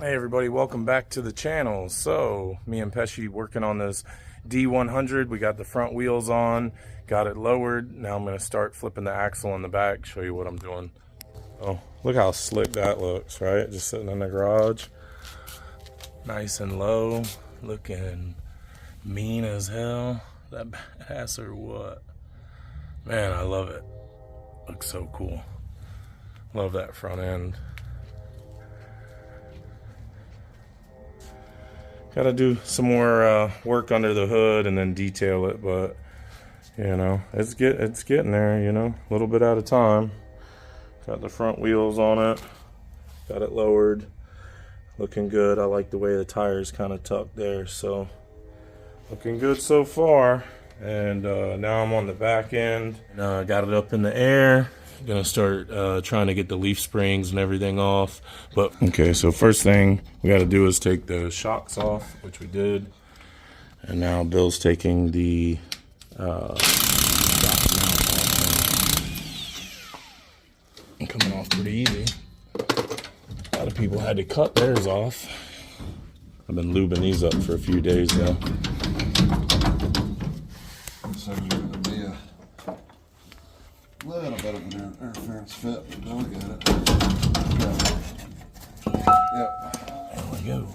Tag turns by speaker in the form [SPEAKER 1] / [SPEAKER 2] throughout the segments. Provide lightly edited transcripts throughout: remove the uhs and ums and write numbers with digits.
[SPEAKER 1] Hey everybody, welcome back to the channel. So me and Pesci working on this D100. We got the front wheels on, got it lowered. Now I'm going to start flipping the axle on the back, show you what I'm doing. Oh, look how slick that looks, right? Just sitting in the garage, nice and low, looking mean as hell. That badass or what? Man, I love it. Looks so cool. Love that front end. Got to do some more work under the hood and then detail it, but you know, it's getting there, you know, a little bit at a time. Got the front wheels on it, got it lowered, looking good. I like the way the tires kind of tucked there, so looking good so far. And now I'm on the back end. Got it up in the air. Gonna start trying to get the leaf springs and everything off. But okay, so first thing we got to do is take the shocks off, which we did. And now Bill's taking the shock mount off. Coming off pretty easy. A lot of people had to cut theirs off. I've been lubing these up for a few days now.
[SPEAKER 2] So you're going to be a little bit of an interference fit, but don't get it. Yep.
[SPEAKER 1] There we go.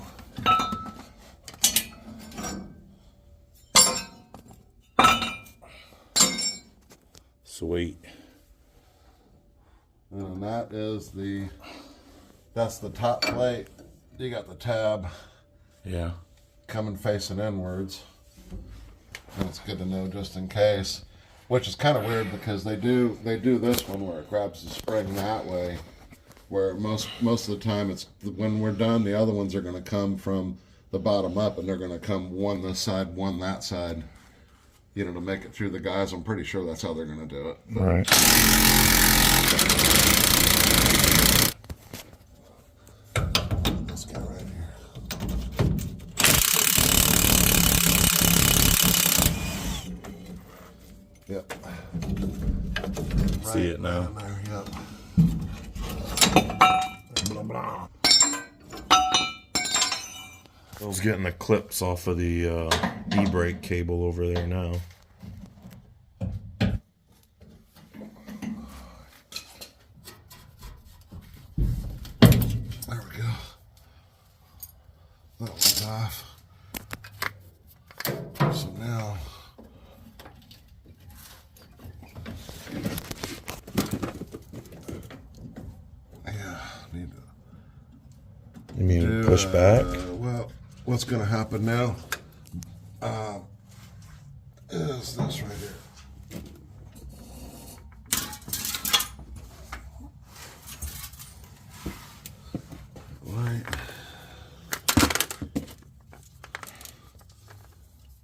[SPEAKER 1] Sweet.
[SPEAKER 2] And that's the top plate. You got the tab.
[SPEAKER 1] Yeah.
[SPEAKER 2] Coming facing inwards. And it's good to know just in case. Which is kind of weird because they do this one where it grabs the spring that way. Where most of the time it's when we're done, the other ones are going to come from the bottom up, and they're going to come one this side, one that side. You know, to make it through the guys. I'm pretty sure that's how they're going to do it. But,
[SPEAKER 1] right.
[SPEAKER 2] This guy right here. Yep.
[SPEAKER 1] See it now.
[SPEAKER 2] There, yep.
[SPEAKER 1] Blah, blah. Bill's getting the clips off of the e-brake cable over there now.
[SPEAKER 2] There we go. That one's off. So now, need to.
[SPEAKER 1] You mean push back?
[SPEAKER 2] Well, what's going to happen now is this right here. Right.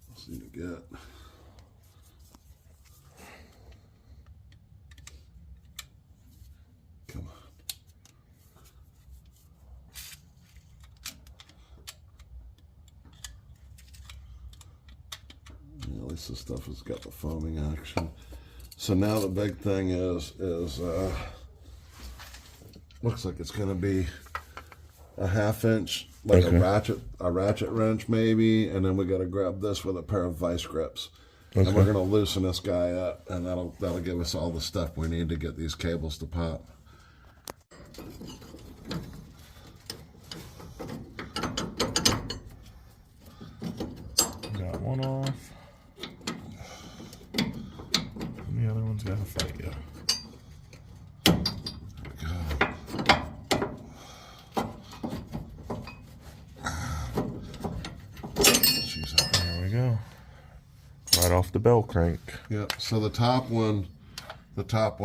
[SPEAKER 2] Let's see to get. Come on. Yeah, at least this stuff has got the foaming action. So now the big thing is looks like it's going to be a 1/2 inch, like a ratchet wrench maybe, and then we got to grab this with a pair of vice grips. Okay. And we're going to loosen this guy up, and that'll give us all the stuff we need to get these cables to pop.
[SPEAKER 1] Got one off. And the other one's got to fight you. There we go. Right off the bell crank.
[SPEAKER 2] Yep. So the top one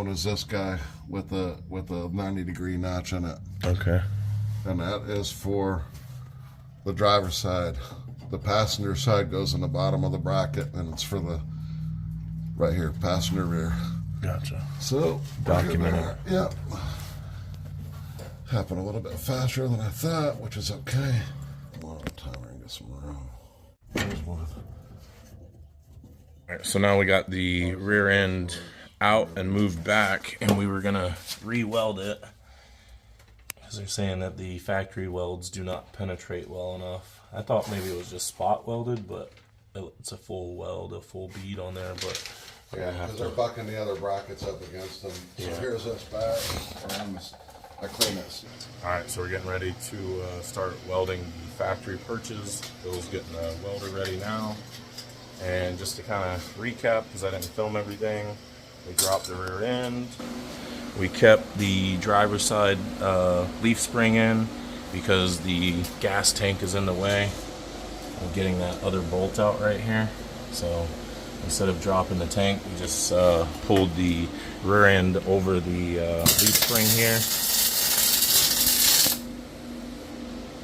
[SPEAKER 2] is this guy with a 90-degree notch in it.
[SPEAKER 1] Okay.
[SPEAKER 2] And that is for the driver's side. The passenger side goes in the bottom of the bracket, and it's for the right here, passenger rear.
[SPEAKER 1] Gotcha.
[SPEAKER 2] So
[SPEAKER 1] documented.
[SPEAKER 2] Yep. Happened a little bit faster than I thought, which is okay. One at a time, we're gonna get some room. There's one.
[SPEAKER 1] All right, so now we got the rear end out and moved back, and we were gonna re-weld it. because they're saying that the factory welds do not penetrate well enough. I thought maybe it was just spot welded, but it's a full weld, a full bead on there. But
[SPEAKER 2] yeah, because they're bucking the other brackets up against them. So
[SPEAKER 1] yeah.
[SPEAKER 2] Here's this bag. I clean this.
[SPEAKER 1] All right, so we're getting ready to start welding the factory perches. Bill's getting the welder ready now. And just to kind of recap, because I didn't film everything, we dropped the rear end. We kept the driver's side leaf spring in because the gas tank is in the way of getting that other bolt out right here. So instead of dropping the tank, we just pulled the rear end over the leaf spring here.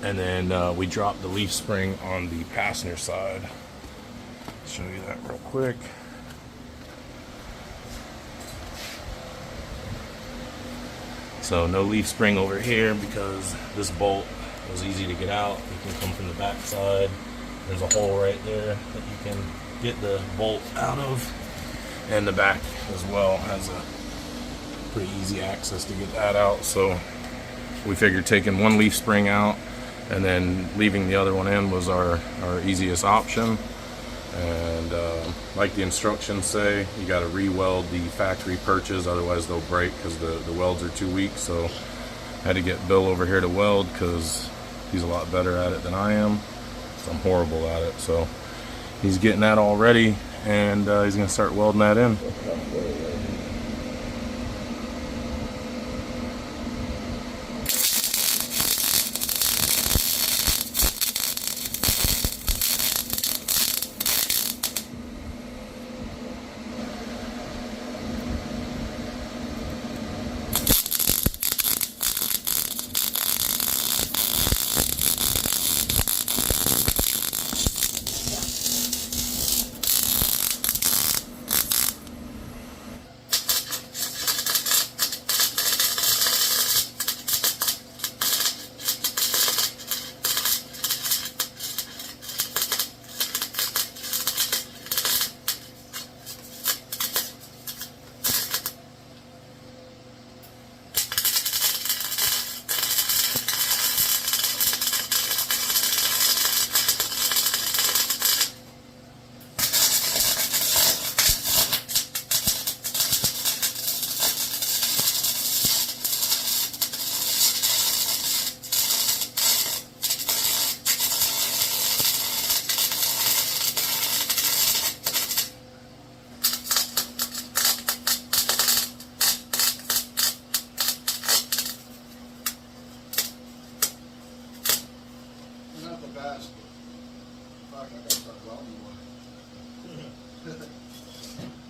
[SPEAKER 1] And then we dropped the leaf spring on the passenger side. Show you that real quick. So no leaf spring over here because this bolt was easy to get out. You can come from the back side. There's a hole right there that you can get the bolt out of. And the back as well has a pretty easy access to get that out. So we figured taking one leaf spring out and then leaving the other one in was our easiest option. And like the instructions say, you got to re-weld the factory perches, otherwise they'll break because the welds are too weak. So I had to get Bill over here to weld because he's a lot better at it than I am. So I'm horrible at it. So he's getting that all ready, and he's going to start welding that in.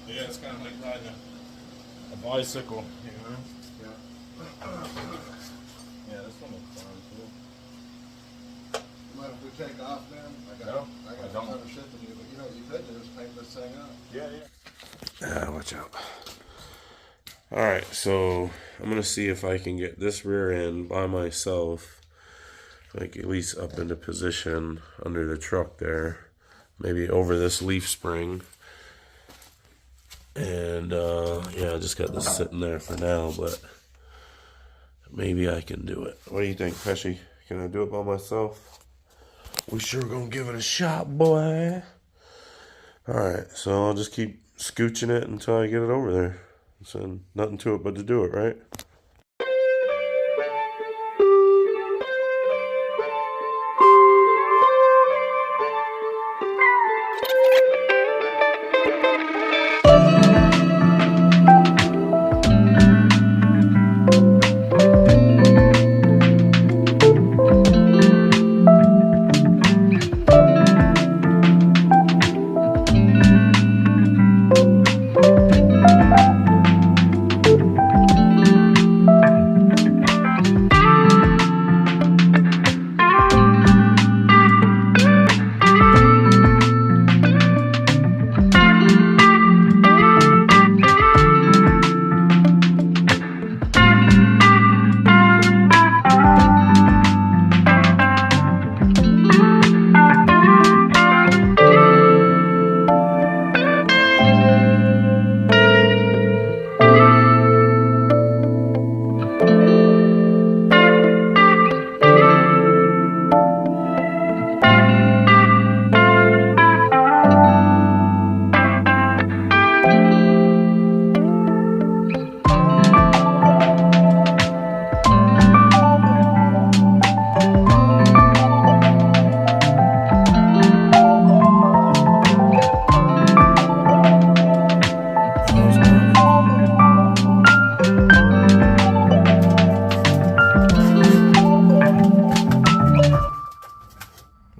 [SPEAKER 1] Yeah, it's kind of like riding a bicycle, you know? Yeah. Yeah, this one looks fine too.
[SPEAKER 2] You mind if we take off, man? I got a ton of shit to do, but you know what you could do is paint this thing up.
[SPEAKER 1] Yeah. Watch out. Alright, so I'm going to see if I can get this rear end by myself, like at least up into position under the truck there. Maybe over this leaf spring. And yeah, I just got this sitting there for now, but maybe I can do it. What do you think, Pesci? Can I do it by myself? We sure gonna give it a shot, boy. Alright, so I'll just keep scooching it until I get it over there. So nothing to it but to do it, right?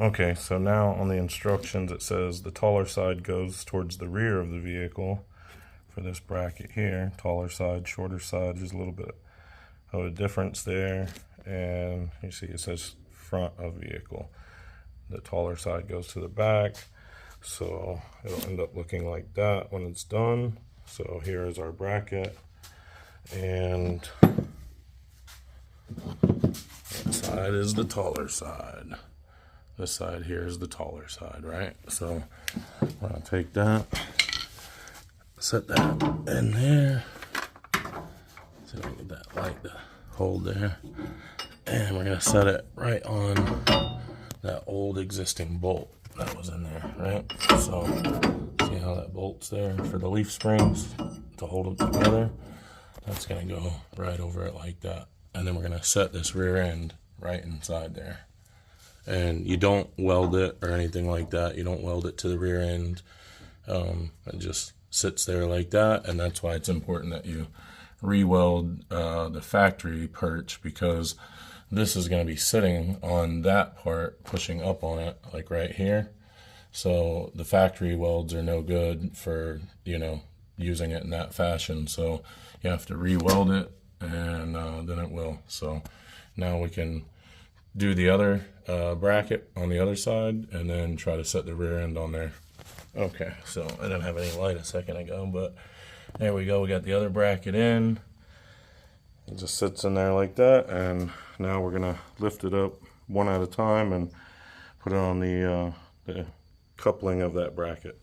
[SPEAKER 1] Okay, so now on the instructions it says the taller side goes towards the rear of the vehicle for this bracket here. Taller side, shorter side, there's a little bit of a difference there. And you see it says front of vehicle. The taller side goes to the back. So it'll end up looking like that when it's done. So here is our bracket. And that side is the taller side. This side here is the taller side, right? So I'm gonna take that, set that in there. See if I can get that light to hold there. And we're gonna set it right on that old existing bolt that was in there, right? So see how that bolt's there for the leaf springs to hold them together? That's gonna go right over it like that. And then we're gonna set this rear end right inside there. And you don't weld it or anything like that. You don't weld it to the rear end. It just sits there like that. And that's why it's important that you re-weld the factory perch, because this is going to be sitting on that part, pushing up on it, like right here. So the factory welds are no good for, you know, using it in that fashion. So you have to re-weld it, and then it will. So now we can do the other bracket on the other side and then try to set the rear end on there. Okay, so I didn't have any light a second ago, but there we go. We got the other bracket in. It just sits in there like that, and now we're gonna lift it up one at a time and put it on the coupling of that bracket.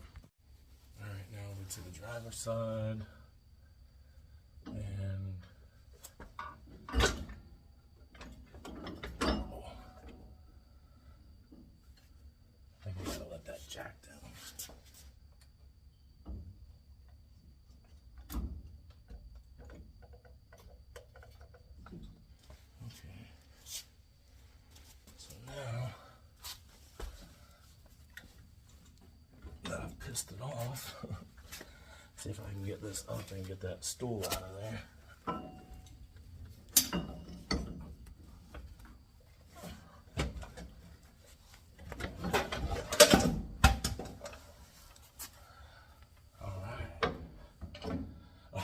[SPEAKER 1] All right, now over to the driver's side. And I think we gotta let that jack down. Okay. So now that I've pissed it off, see if I can get this up and get that stool out of there.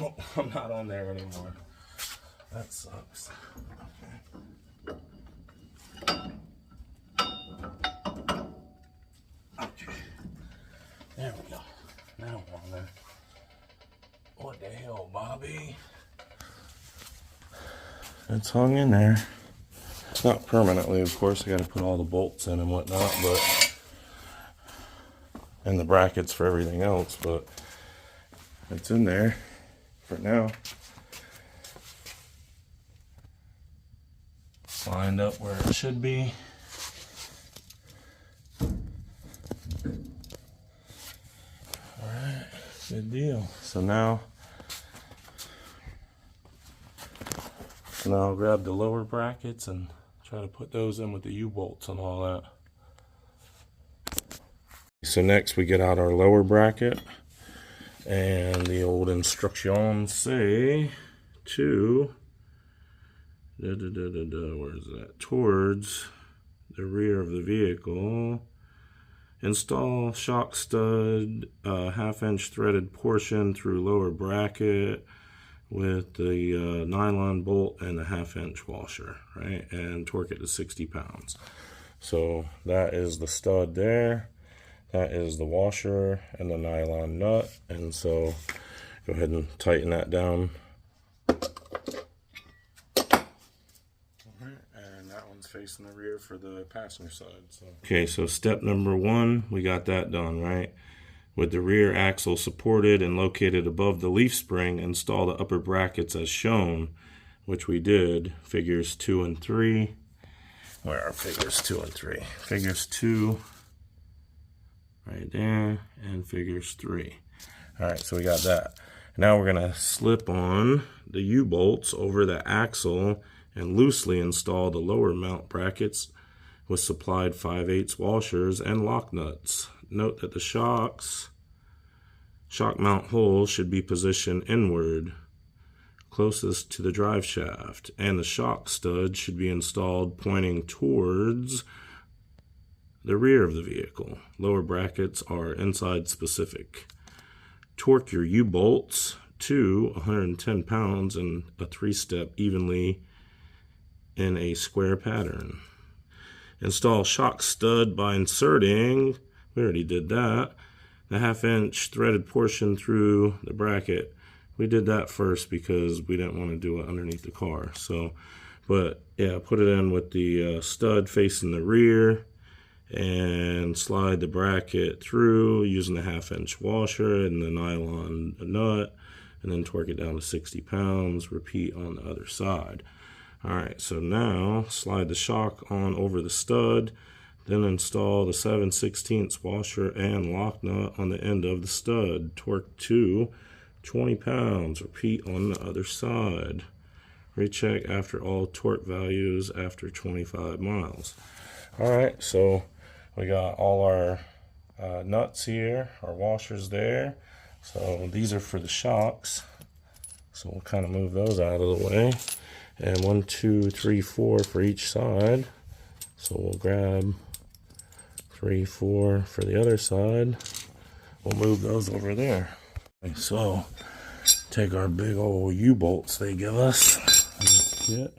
[SPEAKER 1] Oh, I'm not on there anymore. That sucks. Okay. There we go. Now I'm on there. What the hell, Bobby? It's hung in there. Not permanently, of course. I got to put all the bolts in and whatnot, but and the brackets for everything else, but it's in there for now. Lined up where it should be. Alright, good deal. So now I'll grab the lower brackets and try to put those in with the U-bolts and all that. So next we get out our lower bracket. And the old instructions say to, where is that? Towards the rear of the vehicle. Install shock stud, half-inch threaded portion through lower bracket with the nylon bolt and the half-inch washer, right? And torque it to 60 pounds. So that is the stud there. That is the washer and the nylon nut. And so go ahead and tighten that down. And that one's facing the rear for the passenger side. So. Okay, so step number one, we got that done, right? With the rear axle supported and located above the leaf spring, install the upper brackets as shown, which we did, figures 2 and 3. Where are figures 2 and 3? Figures 2. Right there, and figures 3. All right, so we got that. Now we're gonna slip on the U-bolts over the axle and loosely install the lower mount brackets with supplied 5/8 washers and lock nuts. Note that the shock mount hole should be positioned inward, closest to the drive shaft, and the shock stud should be installed pointing towards the rear of the vehicle. Lower brackets are inside specific. Torque your U-bolts to 110 pounds in a 3-step evenly in a square pattern. Install shock stud by inserting, we already did that, the 1/2-inch threaded portion through the bracket. We did that first because we didn't want to do it underneath the car. So, but yeah, put it in with the stud facing the rear and slide the bracket through using the 1/2-inch washer and the nylon nut, and then torque it down to 60 pounds. Repeat on the other side. All right, so now slide the shock on over the stud, then install the 7/16 washer and lock nut on the end of the stud. Torque to 20 pounds. Repeat on the other side. Recheck after all torque values after 25 miles. All right, so we got all our nuts here, our washers there. So these are for the shocks. So we'll kind of move those out of the way. And 1, 2, 3, 4 for each side. So we'll grab 3, 4 for the other side. We'll move those over there. So take our big old U-bolts they give us in this kit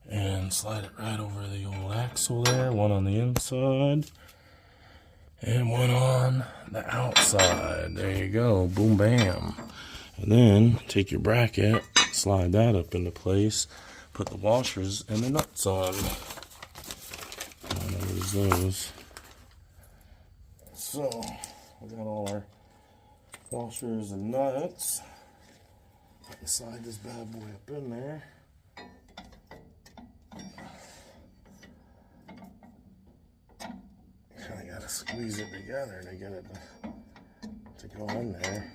[SPEAKER 1] and slide it right over the old axle there. One on the inside and one on the outside. There you go. Boom, bam. And then take your bracket, slide that up into place, put the washers and the nuts on. There's those. So we got all our washers and nuts. Slide this bad boy up in there. Kind of gotta squeeze it together to get it to go in there.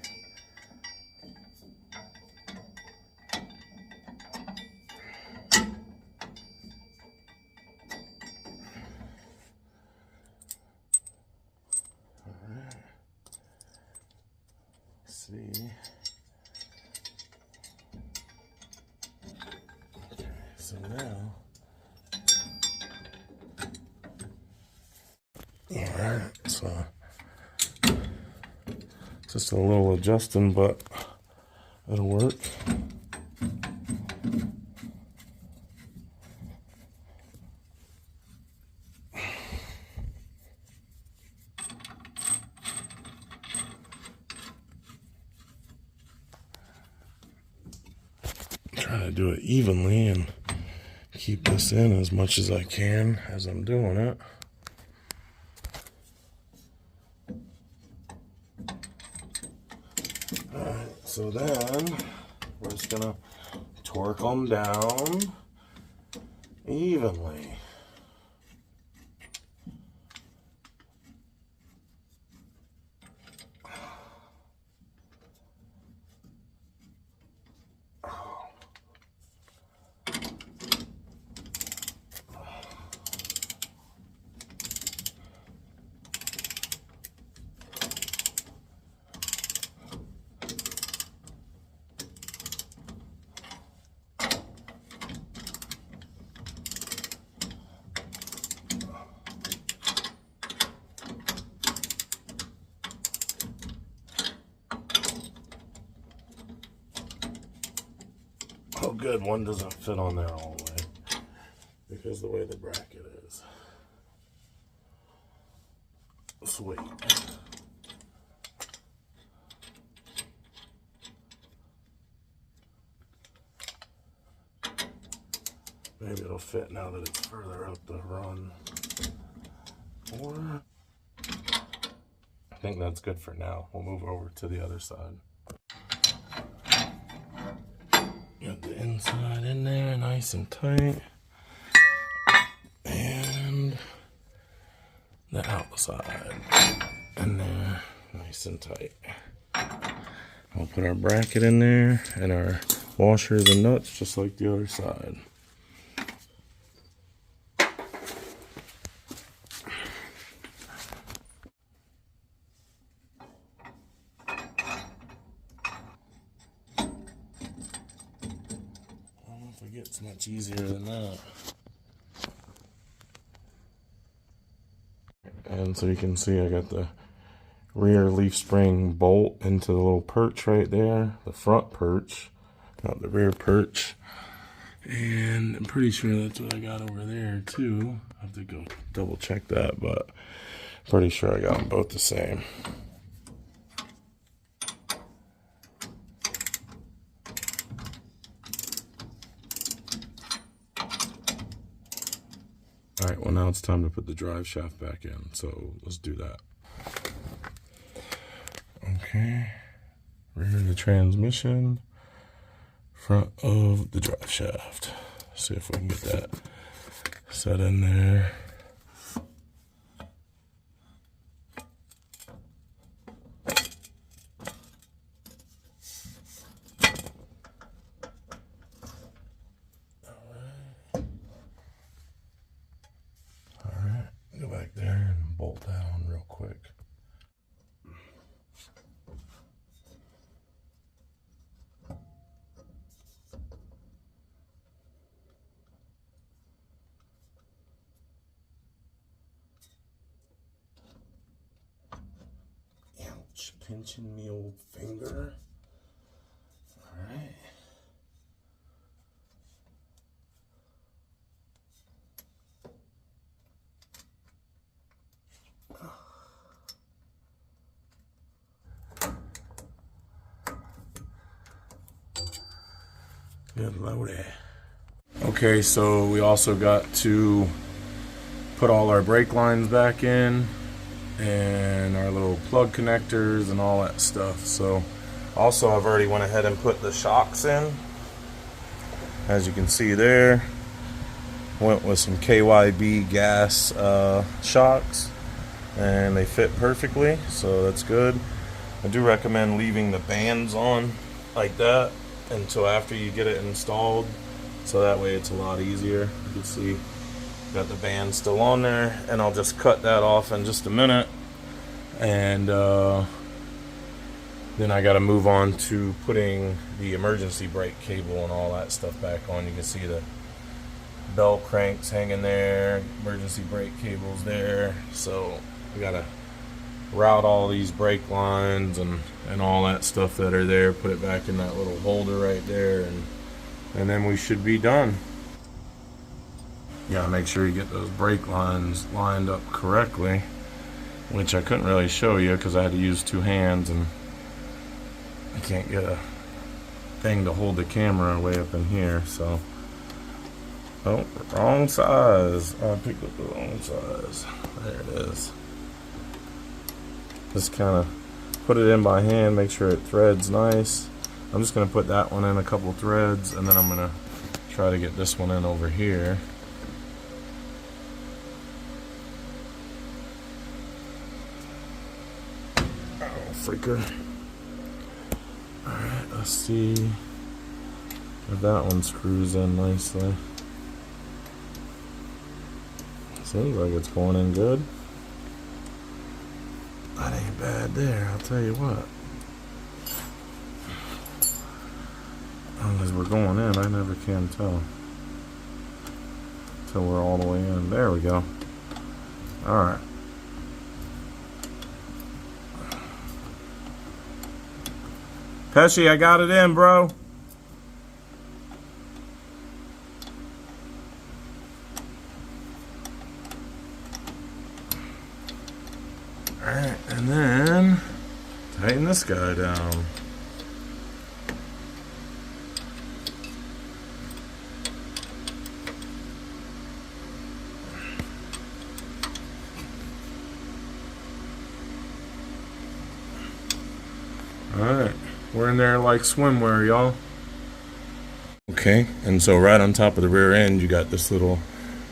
[SPEAKER 1] See. Okay, so now, alright, so just a little adjusting, but it'll work. Trying to do it evenly and keep this in as much as I can as I'm doing it. Alright, so then we're just gonna torque them down evenly. Oh good, one doesn't fit on there all the way because the way the bracket is. Sweet. Maybe it'll fit now that it's further up the run. Or I think that's good for now. We'll move over to the other side. Got the inside in there, nice and tight. And the outside in there, nice and tight. We'll put our bracket in there and our washers and nuts just like the other side. It gets much easier than that. And so you can see I got the rear leaf spring bolt into the little perch right there, the front perch, not the rear perch. And I'm pretty sure that's what I got over there too. I have to go double check that, but pretty sure I got them both the same. All right, well now it's time to put the drive shaft back in, so let's do that. Okay, rear of the transmission, front of the drive shaft. See if we can get that set in there. Go back there and bolt down real quick. Ouch, pinching me old finger. All right. Good loady. Okay, so we also got to put all our brake lines back in and our little plug connectors and all that stuff. So also I've already went ahead and put the shocks in. As you can see there, went with some KYB gas shocks and they fit perfectly, so that's good. I do recommend leaving the bands on like that until after you get it installed, so that way it's a lot easier. You can see got the band still on there, and I'll just cut that off in just a minute, and then I got to move on to putting the emergency brake cable and all that stuff back on. You can see the bell cranks hanging there, emergency brake cables there, so we got to route all these brake lines and all that stuff that are there, put it back in that little holder right there, and then we should be done. You gotta make sure you get those brake lines lined up correctly, which I couldn't really show you because I had to use two hands and I can't get a thing to hold the camera way up in here. So, oh, wrong size. Oh, I picked up the wrong size. There it is. Just kind of put it in by hand, make sure it threads nice. I'm just going to put that one in a couple threads, and then I'm going to try to get this one in over here. Oh, freaker. Alright, let's see if that one screws in nicely. Seems like it's going in good. That ain't bad there, I'll tell you what. As we're going in, I never can tell until we're all the way in. There we go. Alright. Pesci, I got it in, bro. Alright, and then tighten this guy down. Alright, we're in there like swimwear, y'all. Okay, and so right on top of the rear end, you got this little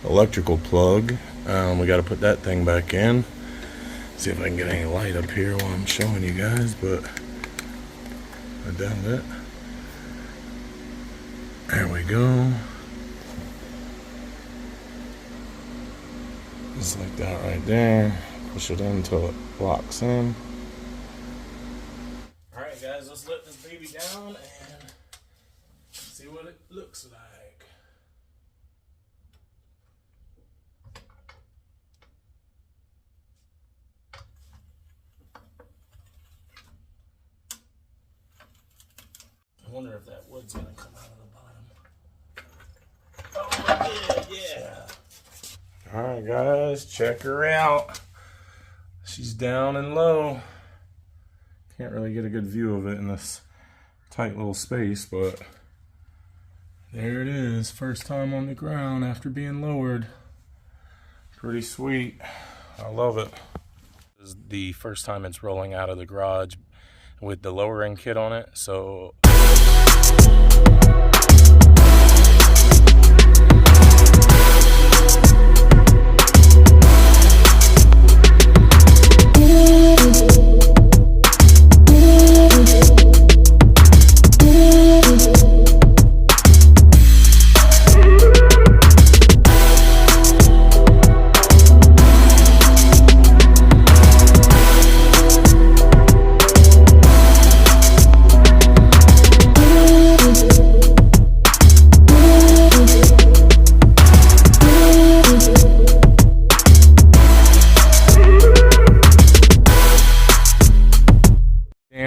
[SPEAKER 1] electrical plug. We got to put that thing back in. See if I can get any light up here while I'm showing you guys, but I doubt it. There we go. Just like that right there. Push it in until it locks in. Alright guys, let's let this baby down and see what it looks like. wonder if that wood's gonna come out of the bottom. Oh, yeah. All right, guys, check her out. She's down and low. Can't really get a good view of it in this tight little space, but there it is. First time on the ground after being lowered. Pretty sweet. I love it. This is the first time it's rolling out of the garage with the lowering kit on it, so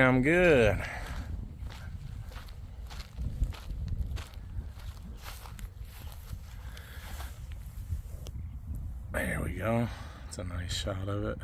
[SPEAKER 1] damn good. There we go. It's a nice shot of it.